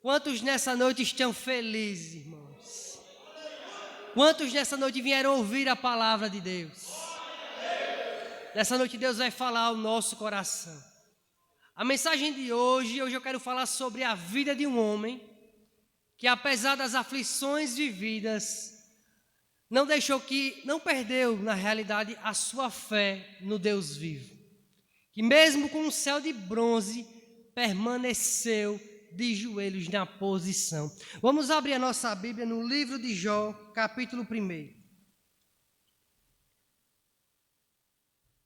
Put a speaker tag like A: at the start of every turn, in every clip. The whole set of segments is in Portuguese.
A: Quantos nessa noite estão felizes, irmãos? Quantos nessa noite vieram ouvir a palavra de Deus? Nessa noite Deus vai falar ao nosso coração. A mensagem de hoje eu quero falar sobre a vida de um homem que, apesar das aflições vividas, não perdeu, na realidade, a sua fé no Deus vivo. Que mesmo com um céu de bronze, permaneceu de joelhos na posição. Vamos abrir a nossa Bíblia no livro de Jó, capítulo 1.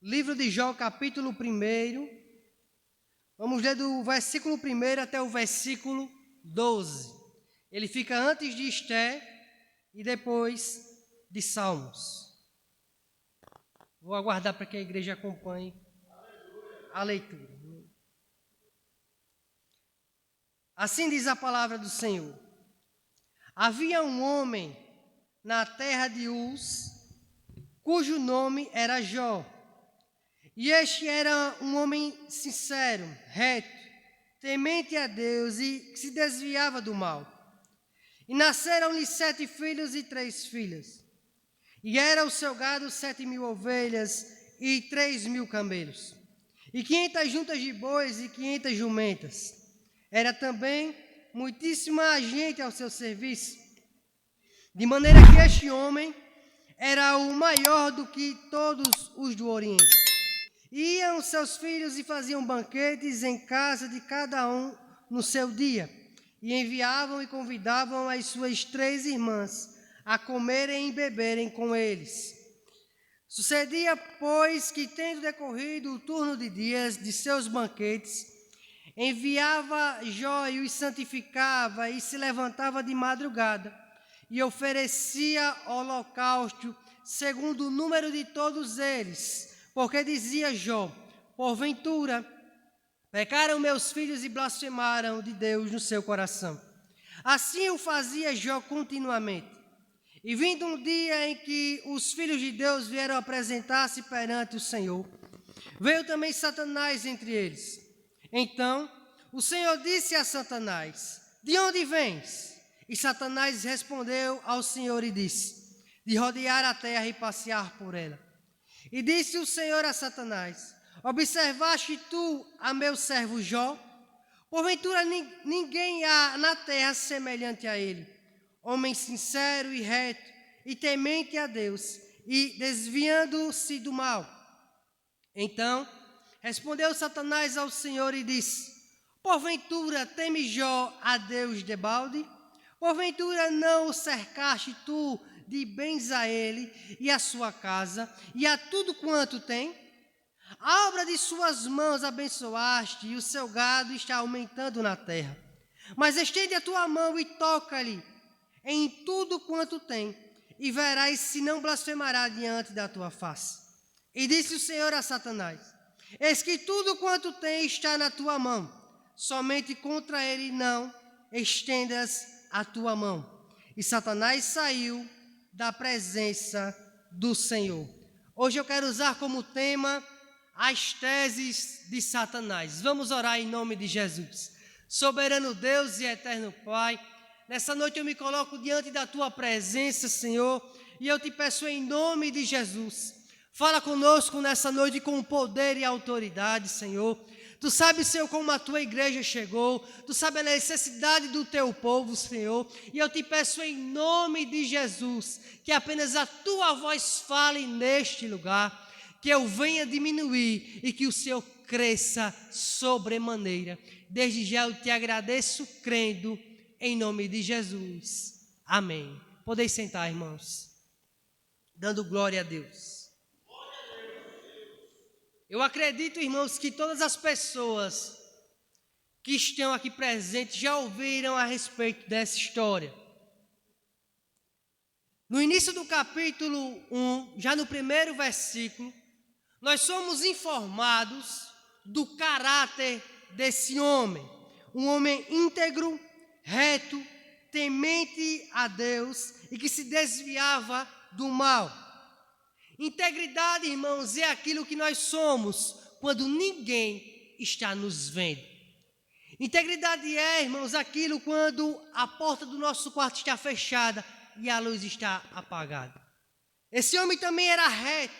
A: Livro de Jó, capítulo 1. Vamos ler do versículo 1 até o versículo 12. Ele fica antes de Esté e depois de Salmos. Vou aguardar para que a igreja acompanhe a leitura. Assim diz a palavra do Senhor. Havia um homem na terra de Uz, cujo nome era Jó. E este era um homem sincero, reto, temente a Deus e que se desviava do mal. E nasceram-lhe 7 filhos e 3 filhas. E era o seu gado 7.000 ovelhas e 3.000 camelos. E 500 juntas de bois e 500 jumentas. Era também muitíssima gente ao seu serviço. De maneira que este homem era o maior do que todos os do Oriente. Iam seus filhos e faziam banquetes em casa de cada um no seu dia. E enviavam e convidavam as suas 3 irmãs a comerem e beberem com eles. Sucedia, pois, que tendo decorrido o turno de dias de seus banquetes, enviava Jó e os santificava e se levantava de madrugada e oferecia holocausto segundo o número de todos eles, porque dizia Jó: porventura pecaram meus filhos e blasfemaram de Deus no seu coração. Assim o fazia Jó continuamente. E vindo um dia em que os filhos de Deus vieram apresentar-se perante o Senhor, veio também Satanás entre eles. Então o Senhor disse a Satanás: de onde vens? E Satanás respondeu ao Senhor e disse: de rodear a terra e passear por ela. E disse o Senhor a Satanás: observaste tu a meu servo Jó? Porventura ninguém há na terra semelhante a ele, homem sincero e reto, e temente a Deus, e desviando-se do mal. Então respondeu Satanás ao Senhor e disse: porventura teme Jó a Deus debalde? Porventura não o cercaste tu de bens a ele e a sua casa, e a tudo quanto tem? A obra de suas mãos abençoaste, e o seu gado está aumentando na terra. Mas estende a tua mão e toca-lhe em tudo quanto tem, e verás se não blasfemará diante da tua face. E disse o Senhor a Satanás: eis que tudo quanto tem está na tua mão, somente contra ele não estendas a tua mão. E Satanás saiu da presença do Senhor. Hoje eu quero usar como tema as teses de Satanás. Vamos orar em nome de Jesus. Soberano Deus e eterno Pai, nessa noite eu me coloco diante da tua presença, Senhor, e eu te peço em nome de Jesus, fala conosco nessa noite com poder e autoridade, Senhor. Tu sabes, Senhor, como a tua igreja chegou, tu sabes a necessidade do teu povo, Senhor, e eu te peço em nome de Jesus, que apenas a tua voz fale neste lugar, que eu venha diminuir e que o Senhor cresça sobremaneira. Desde já eu te agradeço crendo em nome de Jesus. Amém. Podeis sentar, irmãos, dando glória a Deus. Eu acredito, irmãos, que todas as pessoas que estão aqui presentes já ouviram a respeito dessa história. No início do capítulo 1, já no primeiro versículo, nós somos informados do caráter desse homem. Um homem íntegro, reto, temente a Deus e que se desviava do mal. Integridade, irmãos, é aquilo que nós somos quando ninguém está nos vendo. Integridade é, irmãos, aquilo quando a porta do nosso quarto está fechada e a luz está apagada. Esse homem também era reto.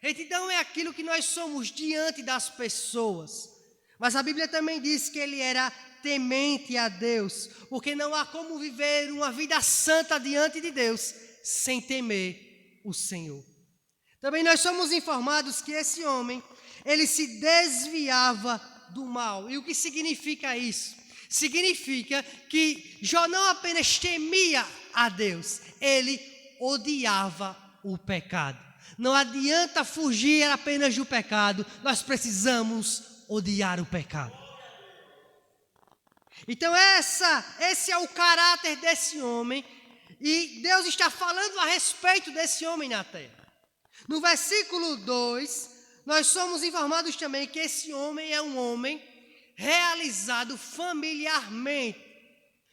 A: Retidão é aquilo que nós somos diante das pessoas. Mas a Bíblia também diz que ele era temente a Deus, porque não há como viver uma vida santa diante de Deus sem temer o Senhor. Também nós somos informados que esse homem, ele se desviava do mal. E o que significa isso? Significa que Jó não apenas temia a Deus, ele odiava o pecado. Não adianta fugir apenas do pecado, nós precisamos odiar o pecado. Então esse é o caráter desse homem, e Deus está falando a respeito desse homem na terra. No versículo 2, nós somos informados também que esse homem é um homem realizado familiarmente.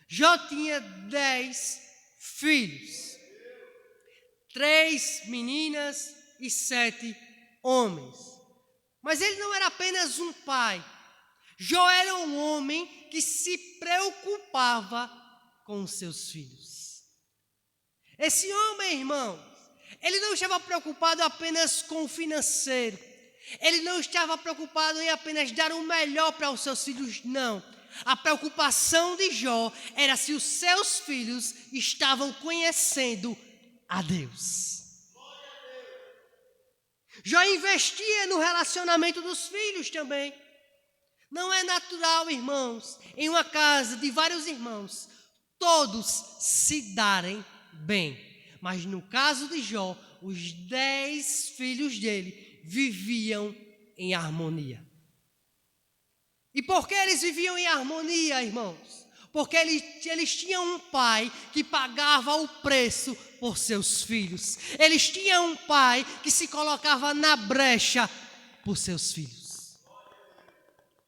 A: Jó tinha 10 filhos, 3 meninas e 7 homens. Mas ele não era apenas um pai. Jó era um homem que se preocupava com os seus filhos. Esse homem, irmãos, ele não estava preocupado apenas com o financeiro. Ele não estava preocupado em apenas dar o melhor para os seus filhos, não. A preocupação de Jó era se os seus filhos estavam conhecendo a Deus. Jó investia no relacionamento dos filhos também. Não é natural, irmãos, em uma casa de vários irmãos, todos se darem bem. Mas no caso de Jó, os 10 filhos dele viviam em harmonia. E por que eles viviam em harmonia, irmãos? Porque eles tinham um pai que pagava o preço por seus filhos. Eles tinham um pai que se colocava na brecha por seus filhos.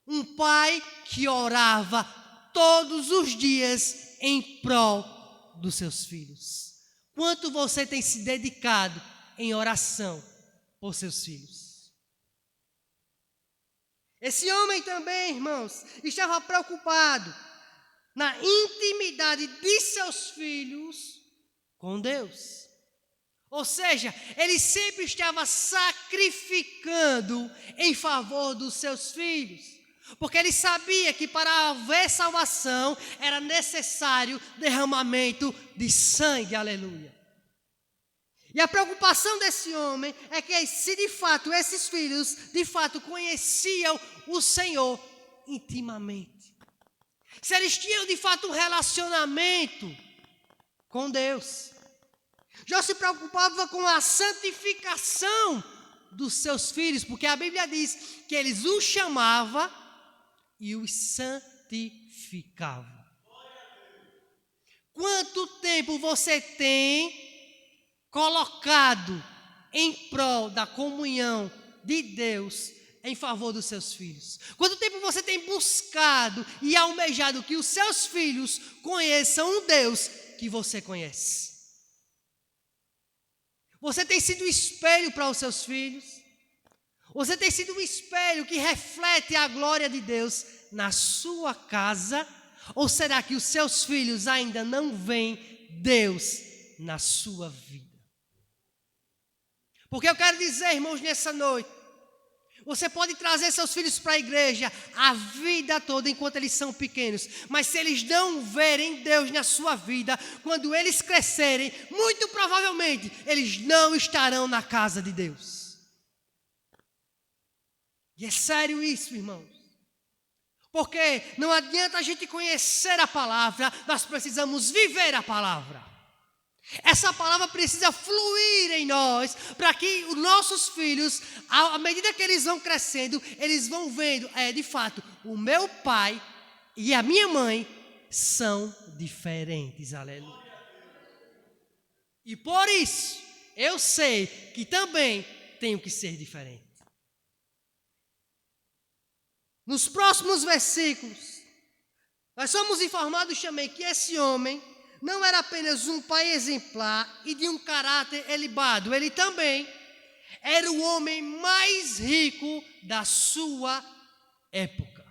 A: Um pai que orava todos os dias em prol dos seus filhos. Quanto você tem se dedicado em oração por seus filhos? Esse homem também, irmãos, estava preocupado na intimidade de seus filhos com Deus. Ou seja, ele sempre estava sacrificando em favor dos seus filhos. Porque ele sabia que para haver salvação era necessário derramamento de sangue, aleluia. E a preocupação desse homem é que se de fato esses filhos de fato conheciam o Senhor intimamente. Se eles tinham de fato um relacionamento com Deus. Jó se preocupava com a santificação dos seus filhos, porque a Bíblia diz que eles os chamavam e os santificavam. Quanto tempo você tem colocado em prol da comunhão de Deus em favor dos seus filhos? Quanto tempo você tem buscado e almejado que os seus filhos conheçam um Deus que você conhece? Você tem sido um espelho para os seus filhos? Você tem sido um espelho que reflete a glória de Deus na sua casa? Ou será que os seus filhos ainda não veem Deus na sua vida? Porque eu quero dizer, irmãos, nessa noite, você pode trazer seus filhos para a igreja a vida toda enquanto eles são pequenos, mas se eles não verem Deus na sua vida, quando eles crescerem, muito provavelmente eles não estarão na casa de Deus. E é sério isso, irmãos. Porque não adianta a gente conhecer a palavra, nós precisamos viver a palavra. Essa palavra precisa fluir em nós, para que os nossos filhos, à medida que eles vão crescendo, eles vão vendo, de fato, o meu pai e a minha mãe são diferentes, aleluia. E por isso, eu sei que também tenho que ser diferente. Nos próximos versículos, nós somos informados também que esse homem não era apenas um pai exemplar e de um caráter elevado, ele também era o homem mais rico da sua época.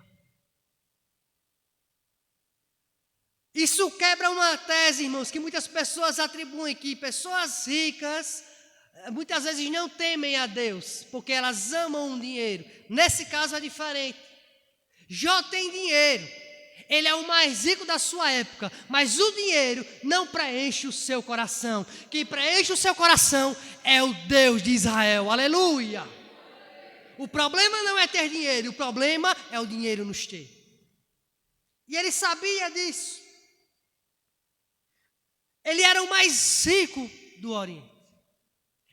A: Isso quebra uma tese, irmãos, que muitas pessoas atribuem que pessoas ricas muitas vezes não temem a Deus, porque elas amam o dinheiro. Nesse caso é diferente. Jó tem dinheiro, ele é o mais rico da sua época, mas o dinheiro não preenche o seu coração. Quem preenche o seu coração é o Deus de Israel, aleluia. O problema não é ter dinheiro, o problema é o dinheiro nos ter. E ele sabia disso. Ele era o mais rico do Oriente.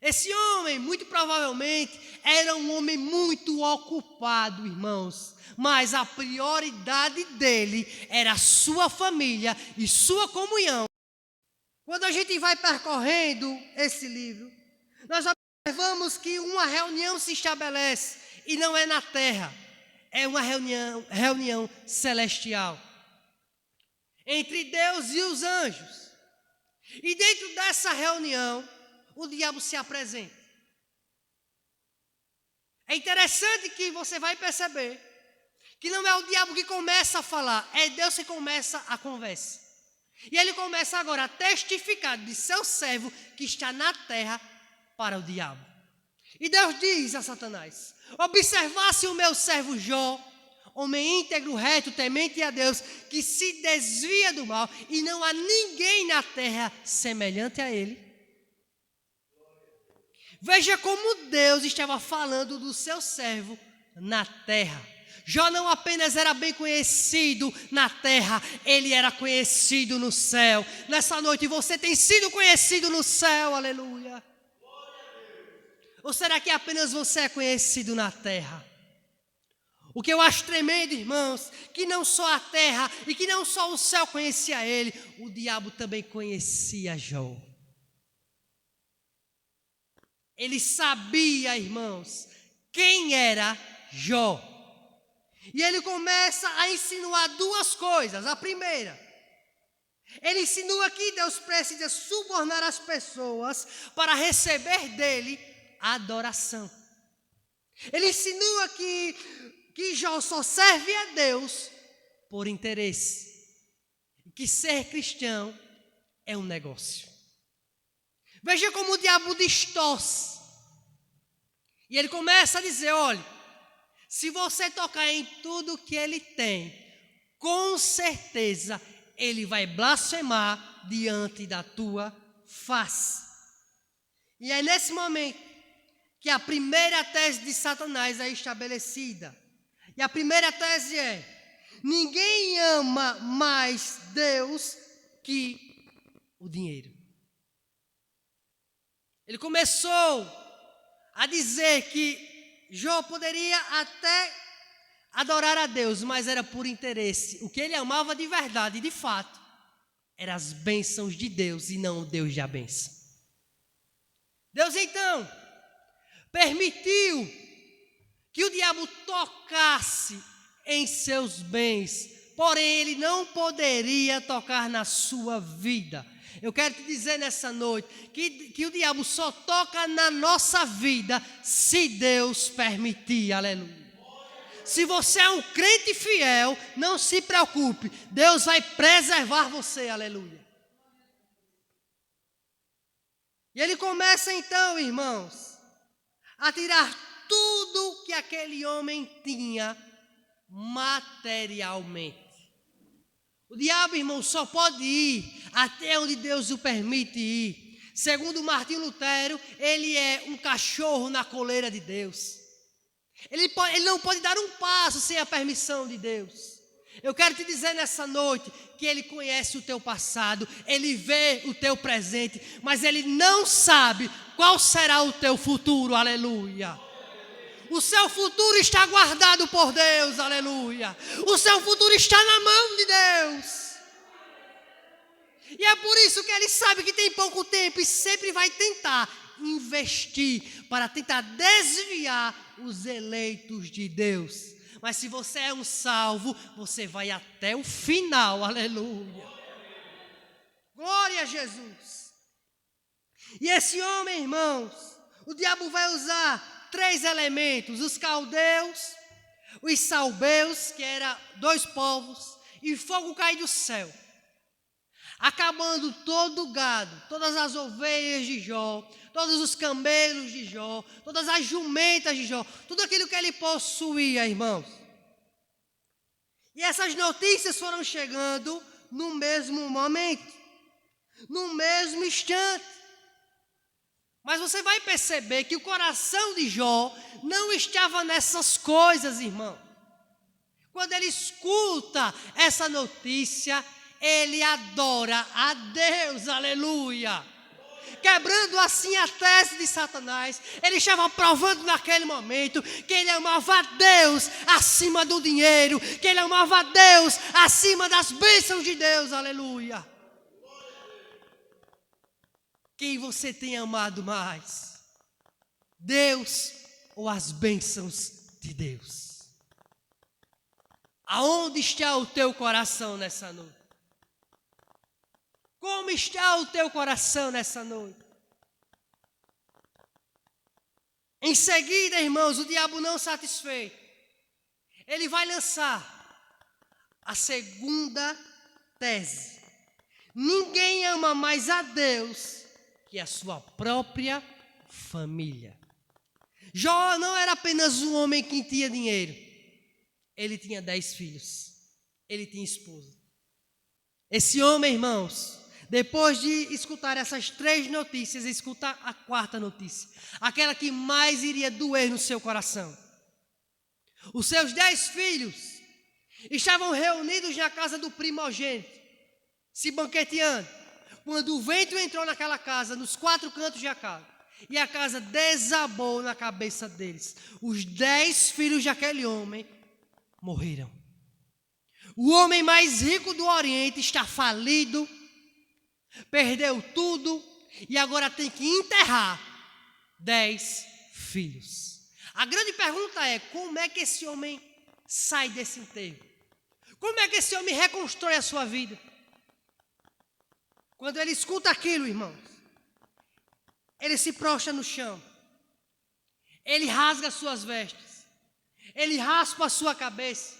A: Esse homem, muito provavelmente, era um homem muito ocupado, irmãos. Mas a prioridade dele era a sua família e sua comunhão. Quando a gente vai percorrendo esse livro, nós observamos que uma reunião se estabelece, e não é na terra, é uma reunião celestial, entre Deus e os anjos. E dentro dessa reunião, o diabo se apresenta. É interessante que você vai perceber que não é o diabo que começa a falar, é Deus que começa a conversa. E ele começa agora a testificar de seu servo que está na terra para o diabo. E Deus diz a Satanás: observasse o meu servo Jó, homem íntegro, reto, temente a Deus, que se desvia do mal, e não há ninguém na terra semelhante a ele. Veja como Deus estava falando do seu servo na terra. Jó não apenas era bem conhecido na terra, ele era conhecido no céu. Nessa noite você tem sido conhecido no céu, aleluia. Ou será que apenas você é conhecido na terra? O que eu acho tremendo, irmãos, que não só a terra e que não só o céu conhecia ele, o diabo também conhecia Jó. Ele sabia, irmãos, quem era Jó. E ele começa a insinuar duas coisas. A primeira, ele insinua que Deus precisa subornar as pessoas para receber dele a adoração. Ele insinua que Jó só serve a Deus por interesse. Que ser cristão é um negócio. Veja como o diabo distorce. E ele começa a dizer: olha, se você tocar em tudo que ele tem, com certeza ele vai blasfemar diante da tua face. E é nesse momento que a primeira tese de Satanás é estabelecida. E a primeira tese é: ninguém ama mais Deus que o dinheiro. Ele começou a dizer que Jó poderia até adorar a Deus, mas era por interesse. O que ele amava de verdade, de fato, eram as bênçãos de Deus e não o Deus da bênção. Deus então permitiu que o diabo tocasse em seus bens, porém ele não poderia tocar na sua vida. Eu quero te dizer nessa noite que o diabo só toca na nossa vida se Deus permitir, aleluia. Se você é um crente fiel, não se preocupe, Deus vai preservar você, aleluia. E ele começa então, irmãos, a tirar tudo que aquele homem tinha materialmente. O diabo, irmão, só pode ir até onde Deus o permite ir. Segundo Martinho Lutero, ele é um cachorro na coleira de Deus. Ele não pode dar um passo sem a permissão de Deus. Eu quero te dizer nessa noite que ele conhece o teu passado, ele vê o teu presente, mas ele não sabe qual será o teu futuro, aleluia. O seu futuro está guardado por Deus, aleluia. O seu futuro está na mão de Deus. E é por isso que ele sabe que tem pouco tempo e sempre vai tentar investir para tentar desviar os eleitos de Deus. Mas se você é um salvo, você vai até o final, aleluia. Glória a Jesus. E esse homem, irmãos, o diabo vai usar 3 elementos: os caldeus, os salbeus, que eram 2 povos, e fogo cai do céu. acabando todo o gado, todas as ovelhas de Jó, todos os camelos de Jó, todas as jumentas de Jó, tudo aquilo que ele possuía, irmãos. E essas notícias foram chegando no mesmo momento, no mesmo instante. Mas você vai perceber que o coração de Jó não estava nessas coisas, irmão. Quando ele escuta essa notícia, ele adora a Deus, aleluia. Quebrando assim a tese de Satanás, ele estava provando naquele momento que ele amava a Deus acima do dinheiro, que ele amava a Deus acima das bênçãos de Deus, aleluia. Quem você tem amado mais? Deus ou as bênçãos de Deus? Aonde está o teu coração nessa noite? Como está o teu coração nessa noite? Em seguida, irmãos, o diabo não satisfeito, ele vai lançar a segunda tese. Ninguém ama mais a Deus que a sua própria família. Jó não era apenas um homem que tinha dinheiro. Ele tinha 10 filhos. Ele tinha esposa. Esse homem, irmãos, depois de escutar essas 3 notícias, escuta a 4ª notícia, aquela que mais iria doer no seu coração. Os seus 10 filhos estavam reunidos na casa do primogênito, se banqueteando, quando o vento entrou naquela casa, nos 4 cantos da casa, e a casa desabou na cabeça deles. Os 10 filhos daquele homem morreram. O homem mais rico do Oriente está falido, perdeu tudo e agora tem que enterrar 10 filhos. A grande pergunta é: como é que esse homem sai desse enterro? Como é que esse homem reconstrói a sua vida? Quando ele escuta aquilo, irmãos, ele se prostra no chão, ele rasga suas vestes, ele raspa a sua cabeça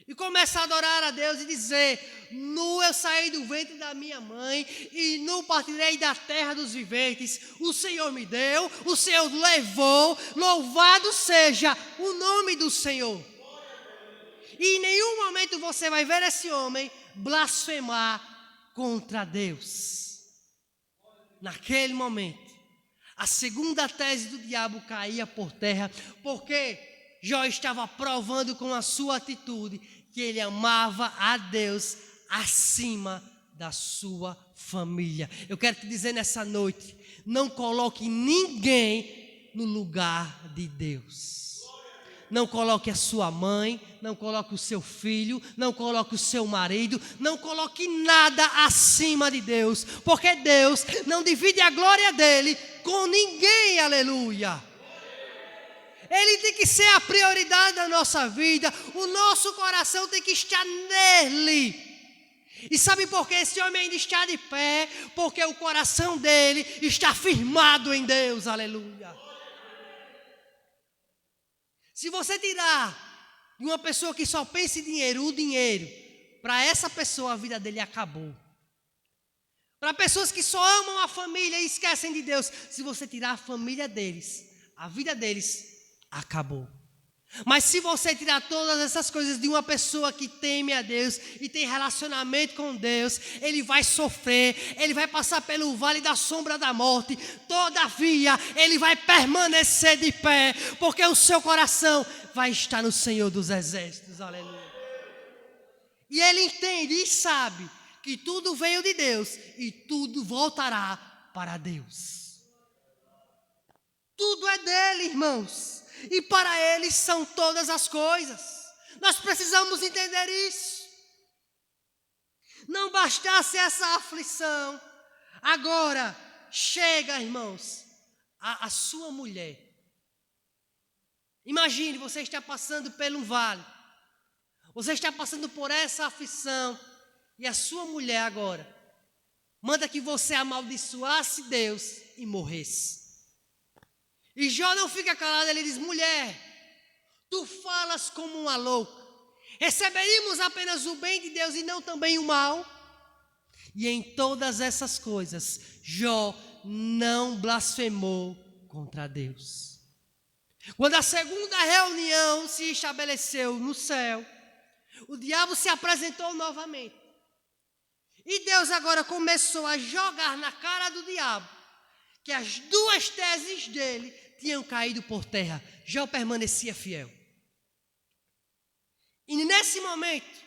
A: e começa a adorar a Deus e dizer: nu eu saí do ventre da minha mãe e nu partirei da terra dos viventes. O Senhor me deu, o Senhor levou, louvado seja o nome do Senhor. E em nenhum momento você vai ver esse homem blasfemar contra Deus. Naquele momento, a segunda tese do diabo caía por terra, porque Jó estava provando com a sua atitude que ele amava a Deus acima da sua família. Eu quero te dizer nessa noite: não coloque ninguém no lugar de Deus. Não coloque a sua mãe, não coloque o seu filho, não coloque o seu marido, não coloque nada acima de Deus, porque Deus não divide a glória dele com ninguém, aleluia. Ele tem que ser a prioridade da nossa vida, o nosso coração tem que estar nele. E sabe por que esse homem ainda está de pé? Porque o coração dele está firmado em Deus, aleluia. Se você tirar de uma pessoa que só pensa em dinheiro, o dinheiro, para essa pessoa a vida dele acabou. Para pessoas que só amam a família e esquecem de Deus, se você tirar a família deles, a vida deles acabou. Mas se você tirar todas essas coisas de uma pessoa que teme a Deus e tem relacionamento com Deus, ele vai sofrer, ele vai passar pelo vale da sombra da morte, todavia ele vai permanecer de pé, porque o seu coração vai estar no Senhor dos Exércitos, aleluia. E ele entende e sabe que tudo veio de Deus e tudo voltará para Deus. Tudo é dele, irmãos. E para Ele são todas as coisas. Nós precisamos entender isso. Não bastasse essa aflição, agora chega, irmãos, a sua mulher. Imagine, você está passando por um vale, você está passando por essa aflição, e a sua mulher agora manda que você amaldiçoasse Deus e morresse. E Jó não fica calado, ele diz: mulher, tu falas como uma louca. Receberíamos apenas o bem de Deus e não também o mal? E em todas essas coisas, Jó não blasfemou contra Deus. Quando a segunda reunião se estabeleceu no céu, o diabo se apresentou novamente. E Deus agora começou a jogar na cara do diabo que as duas teses dele tinham caído por terra. Jó permanecia fiel. E nesse momento,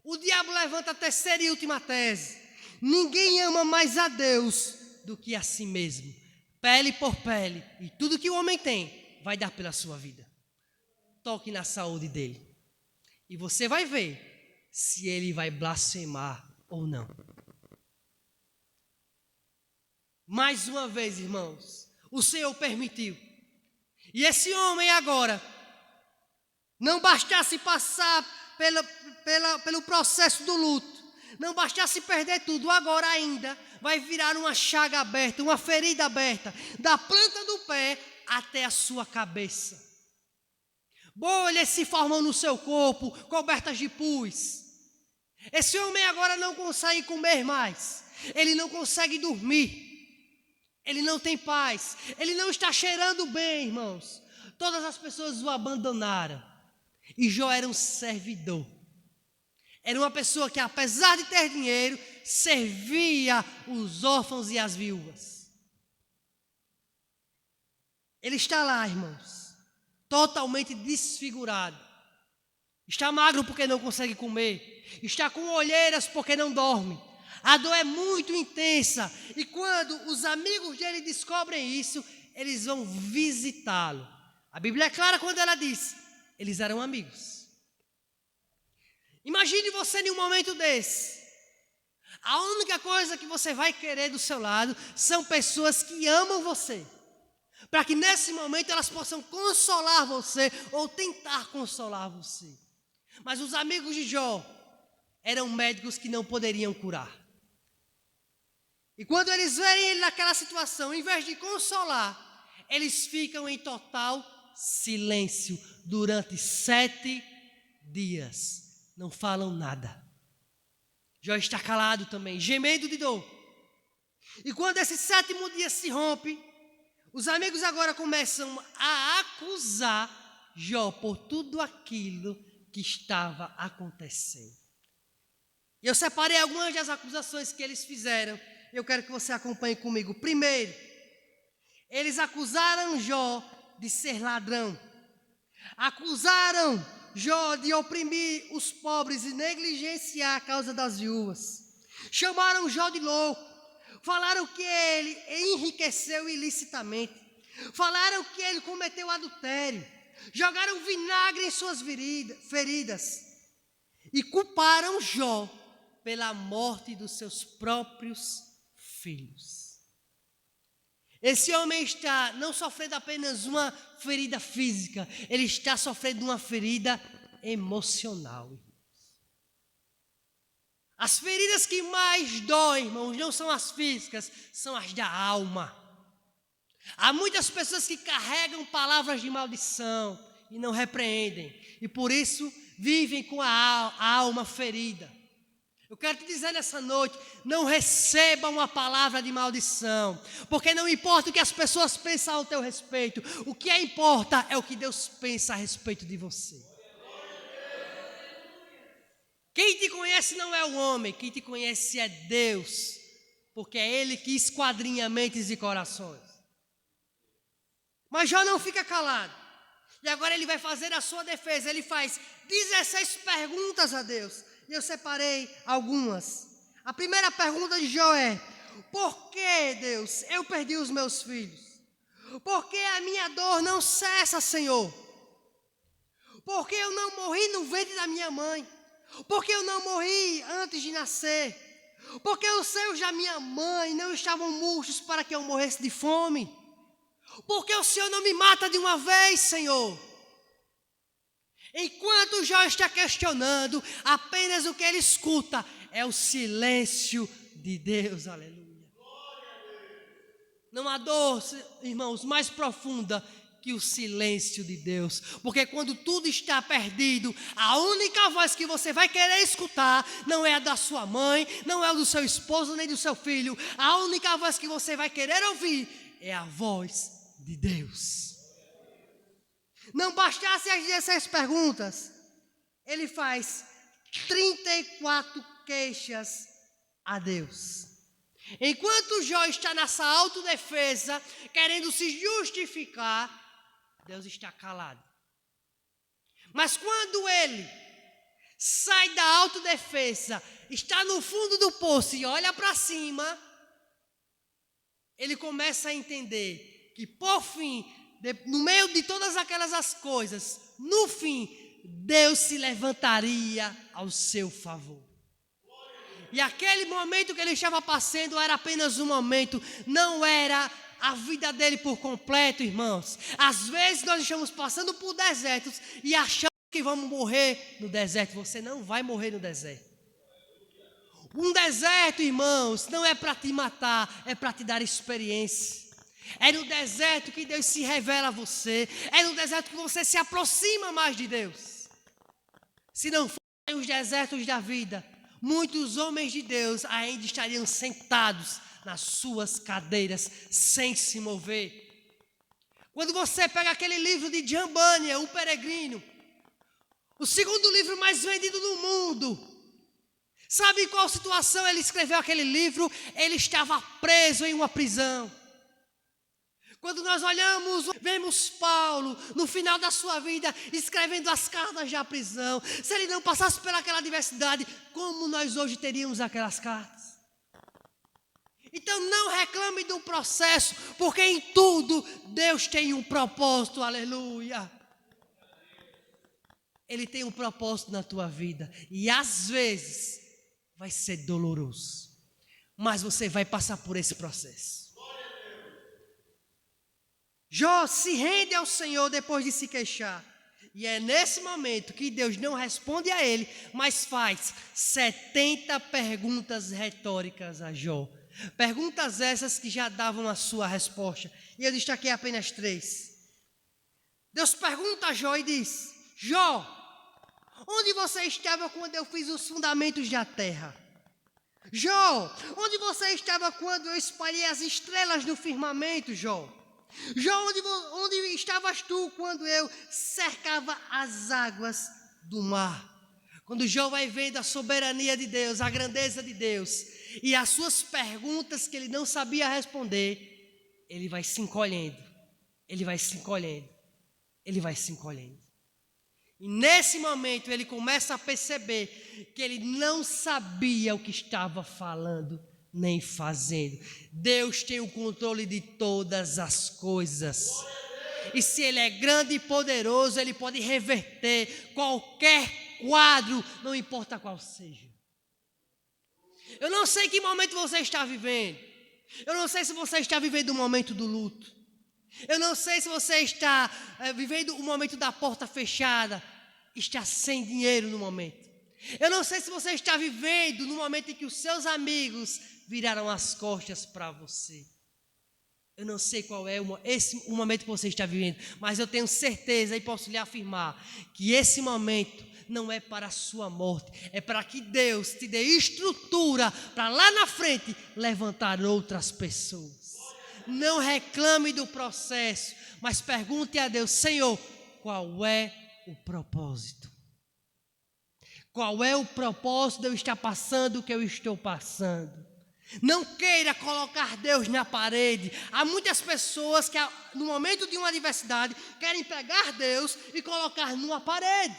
A: o diabo levanta a terceira e última tese. Ninguém ama mais a Deus do que a si mesmo. Pele por pele. E tudo que o homem tem, vai dar pela sua vida. Toque na saúde dele. E você vai ver se ele vai blasfemar ou não. Mais uma vez, irmãos, o Senhor permitiu. E esse homem agora, não bastasse passar pelo processo do luto, não bastasse perder tudo, agora ainda vai virar uma chaga aberta, uma ferida aberta, da planta do pé até a sua cabeça. Bolhas se formam no seu corpo, cobertas de pus. Esse homem agora não consegue comer mais, ele não consegue dormir, ele não tem paz, ele não está cheirando bem, irmãos. Todas as pessoas o abandonaram. E Jó era um servidor. Era uma pessoa que, apesar de ter dinheiro, servia os órfãos e as viúvas. Ele está lá, irmãos, totalmente desfigurado. Está magro porque não consegue comer. Está com olheiras porque não dorme. A dor é muito intensa. E quando os amigos dele descobrem isso, eles vão visitá-lo. A Bíblia é clara quando ela diz: eles eram amigos. Imagine você em um momento desse. A única coisa que você vai querer do seu lado são pessoas que amam você, para que nesse momento elas possam consolar você ou tentar consolar você. Mas os amigos de Jó eram médicos que não poderiam curar. E quando eles verem ele naquela situação, em vez de consolar, eles ficam em total silêncio durante 7 dias. Não falam nada. Jó está calado também, gemendo de dor. E quando esse 7º dia se rompe, os amigos agora começam a acusar Jó por tudo aquilo que estava acontecendo. E eu separei algumas das acusações que eles fizeram. Eu quero que você acompanhe comigo. Primeiro, eles acusaram Jó de ser ladrão. Acusaram Jó de oprimir os pobres e negligenciar a causa das viúvas. Chamaram Jó de louco. Falaram que ele enriqueceu ilicitamente. Falaram que ele cometeu adultério. Jogaram vinagre em suas feridas. E culparam Jó pela morte dos seus próprios filhos. Esse homem está não sofrendo apenas uma ferida física, ele está sofrendo uma ferida emocional. As feridas que mais doem, irmãos, não são as físicas, são as da alma. Há muitas pessoas que carregam palavras de maldição e não repreendem, e por isso vivem com a alma ferida. Eu quero te dizer nessa noite, não receba uma palavra de maldição, porque não importa o que as pessoas pensam ao teu respeito, o que importa é o que Deus pensa a respeito de você. Quem te conhece não é o homem, quem te conhece é Deus, porque é Ele que esquadrinha mentes e corações. Mas Jó não fica calado, e agora ele vai fazer a sua defesa. Ele faz 16 perguntas a Deus. E eu separei algumas. A primeira pergunta de Jó é: por que, Deus, eu perdi os meus filhos? Por que a minha dor não cessa, Senhor? Por que eu não morri no ventre da minha mãe? Por que eu não morri antes de nascer? Por que os seios da minha mãe não estavam murchos para que eu morresse de fome? Por que o Senhor não me mata de uma vez, Senhor? Enquanto Jó está questionando, apenas o que ele escuta é o silêncio de Deus, aleluia. Não há dor, irmãos, mais profunda que o silêncio de Deus. Porque quando tudo está perdido, a única voz que você vai querer escutar não é a da sua mãe, não é a do seu esposo, nem do seu filho. A única voz que você vai querer ouvir é a voz de Deus. Não bastasse as 16 perguntas, ele faz 34 queixas a Deus. Enquanto Jó está nessa autodefesa, querendo se justificar, Deus está calado. Mas quando ele sai da autodefesa, está no fundo do poço e olha para cima, ele começa a entender que, por fim, no meio de todas aquelas coisas, no fim, Deus se levantaria ao seu favor. E aquele momento que ele estava passando era apenas um momento, não era a vida dele por completo, irmãos. Às vezes nós estamos passando por desertos e achamos que vamos morrer no deserto. Você não vai morrer no deserto. Um deserto, irmãos, não é para te matar, é para te dar experiência. É no deserto que Deus se revela a você. É no deserto que você se aproxima mais de Deus. Se não fossem os desertos da vida, muitos homens de Deus ainda estariam sentados nas suas cadeiras, sem se mover. Quando você pega aquele livro de John Bunyan, O Peregrino, o segundo livro mais vendido no mundo, sabe em qual situação ele escreveu aquele livro? Ele estava preso em uma prisão. Quando nós olhamos, vemos Paulo, no final da sua vida, escrevendo as cartas da prisão. Se ele não passasse pelaquela adversidade, como nós hoje teríamos aquelas cartas? Então não reclame do processo, porque em tudo Deus tem um propósito, aleluia. Ele tem um propósito na tua vida, e às vezes vai ser doloroso, mas você vai passar por esse processo. Jó se rende ao Senhor depois de se queixar. E é nesse momento que Deus não responde a ele, mas faz 70 perguntas retóricas a Jó. Perguntas essas que já davam a sua resposta. E eu destaquei apenas 3. Deus pergunta a Jó e diz: Jó, onde você estava quando eu fiz os fundamentos da terra? Jó, onde você estava quando eu espalhei as estrelas no firmamento, Jó? Jó, onde estavas tu quando eu cercava as águas do mar? Quando Jó vai vendo a soberania de Deus, a grandeza de Deus, e as suas perguntas que ele não sabia responder, ele vai se encolhendo, ele vai se encolhendo, ele vai se encolhendo. E nesse momento ele começa a perceber que ele não sabia o que estava falando nem fazendo. Deus tem o controle de todas as coisas. E se Ele é grande e poderoso, Ele pode reverter qualquer quadro, não importa qual seja. Eu não sei que momento você está vivendo. Eu não sei se você está vivendo o momento do luto. Eu não sei se você está vivendo o momento da porta fechada, está sem dinheiro no momento. Eu não sei se você está vivendo no momento em que os seus amigos viraram as costas para você. Eu não sei qual é o momento que você está vivendo, mas eu tenho certeza e posso lhe afirmar que esse momento não é para a sua morte, é para que Deus te dê estrutura para lá na frente levantar outras pessoas. Não reclame do processo, mas pergunte a Deus: Senhor, qual é o propósito? Qual é o propósito de eu estar passando o que eu estou passando? Não queira colocar Deus na parede. Há muitas pessoas que no momento de uma adversidade querem pegar Deus e colocar numa parede.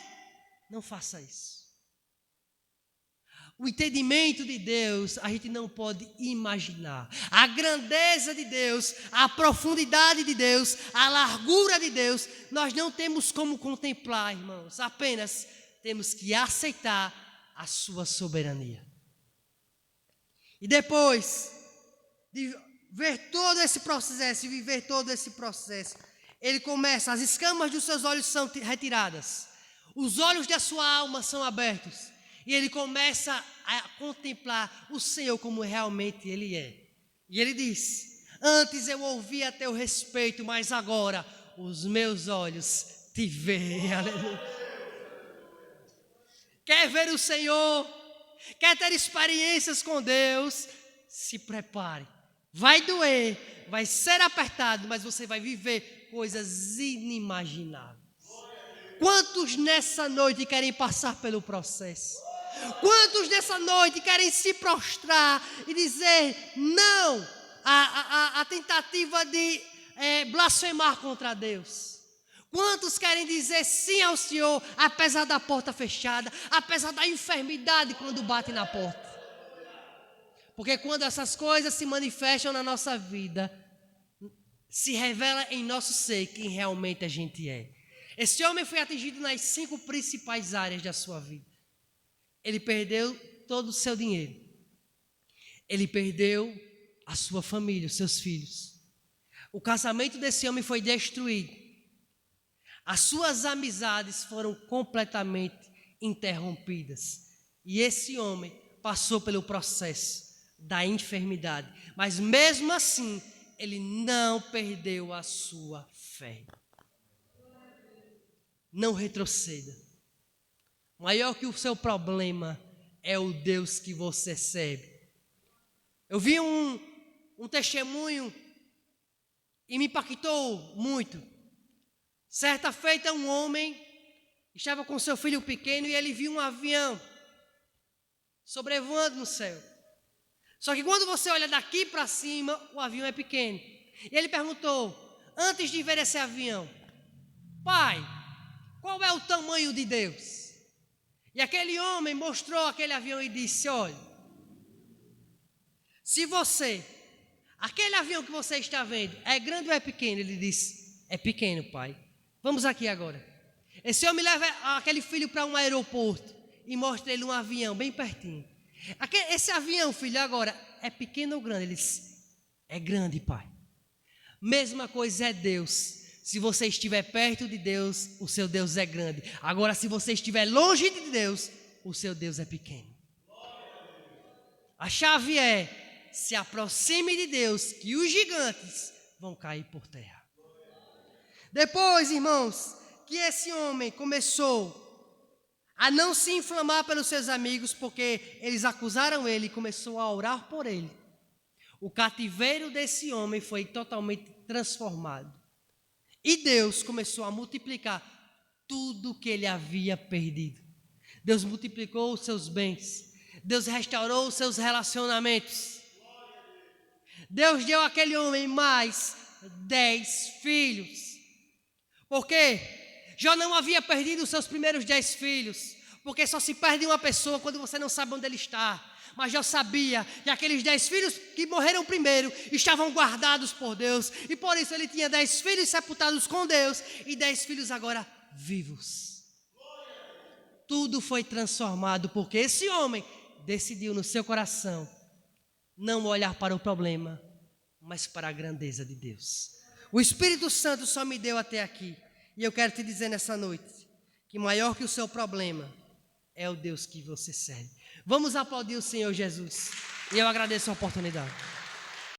A: Não faça isso. O entendimento de Deus a gente não pode imaginar. A grandeza de Deus, a profundidade de Deus, a largura de Deus, nós não temos como contemplar, irmãos. Apenas temos que aceitar a sua soberania. E depois de ver todo esse processo e viver todo esse processo, ele começa, as escamas dos seus olhos são retiradas, os olhos da sua alma são abertos, e ele começa a contemplar o Senhor como realmente Ele é. E ele diz: antes eu ouvia a teu respeito, mas agora os meus olhos te veem. Aleluia. Quer ver o Senhor? Quer ter experiências com Deus? Se prepare. Vai doer, vai ser apertado, mas você vai viver coisas inimagináveis. Quantos nessa noite querem passar pelo processo? Quantos nessa noite querem se prostrar e dizer não à tentativa de blasfemar contra Deus? Quantos querem dizer sim ao Senhor, apesar da porta fechada, apesar da enfermidade quando bate na porta? Porque quando essas coisas se manifestam na nossa vida, se revela em nosso ser quem realmente a gente é. Esse homem foi atingido nas 5 principais áreas da sua vida. Ele perdeu todo o seu dinheiro. Ele perdeu a sua família, os seus filhos. O casamento desse homem foi destruído. As suas amizades foram completamente interrompidas. E esse homem passou pelo processo da enfermidade. Mas mesmo assim, ele não perdeu a sua fé. Não retroceda. Maior que o seu problema é o Deus que você serve. Eu vi um testemunho e me impactou muito. Certa feita, um homem estava com seu filho pequeno e ele viu um avião sobrevoando no céu. Só que quando você olha daqui para cima, o avião é pequeno. E ele perguntou, antes de ver esse avião, pai, qual é o tamanho de Deus? E aquele homem mostrou aquele avião e disse, olha, se aquele avião que você está vendo, é grande ou é pequeno? Ele disse, é pequeno, pai. Vamos aqui agora. Esse homem leva aquele filho para um aeroporto e mostra ele um avião bem pertinho. Esse avião, filho, agora, é pequeno ou grande? Ele disse, é grande, pai. Mesma coisa é Deus. Se você estiver perto de Deus, o seu Deus é grande. Agora, se você estiver longe de Deus, o seu Deus é pequeno. A chave é, se aproxime de Deus, que os gigantes vão cair por terra. Depois, irmãos, que esse homem começou a não se inflamar pelos seus amigos, porque eles acusaram ele e começou a orar por ele. O cativeiro desse homem foi totalmente transformado. E Deus começou a multiplicar tudo que ele havia perdido. Deus multiplicou os seus bens. Deus restaurou os seus relacionamentos. Deus deu àquele homem mais 10 filhos. Por quê? Jó não havia perdido os seus primeiros 10 filhos. Porque só se perde uma pessoa quando você não sabe onde ele está. Mas Jó sabia que aqueles 10 filhos que morreram primeiro estavam guardados por Deus. E por isso ele tinha 10 filhos sepultados com Deus e 10 filhos agora vivos. Tudo foi transformado porque esse homem decidiu no seu coração não olhar para o problema, mas para a grandeza de Deus. O Espírito Santo só me deu até aqui. E eu quero te dizer nessa noite que maior que o seu problema é o Deus que você serve. Vamos aplaudir o Senhor Jesus. E eu agradeço a oportunidade.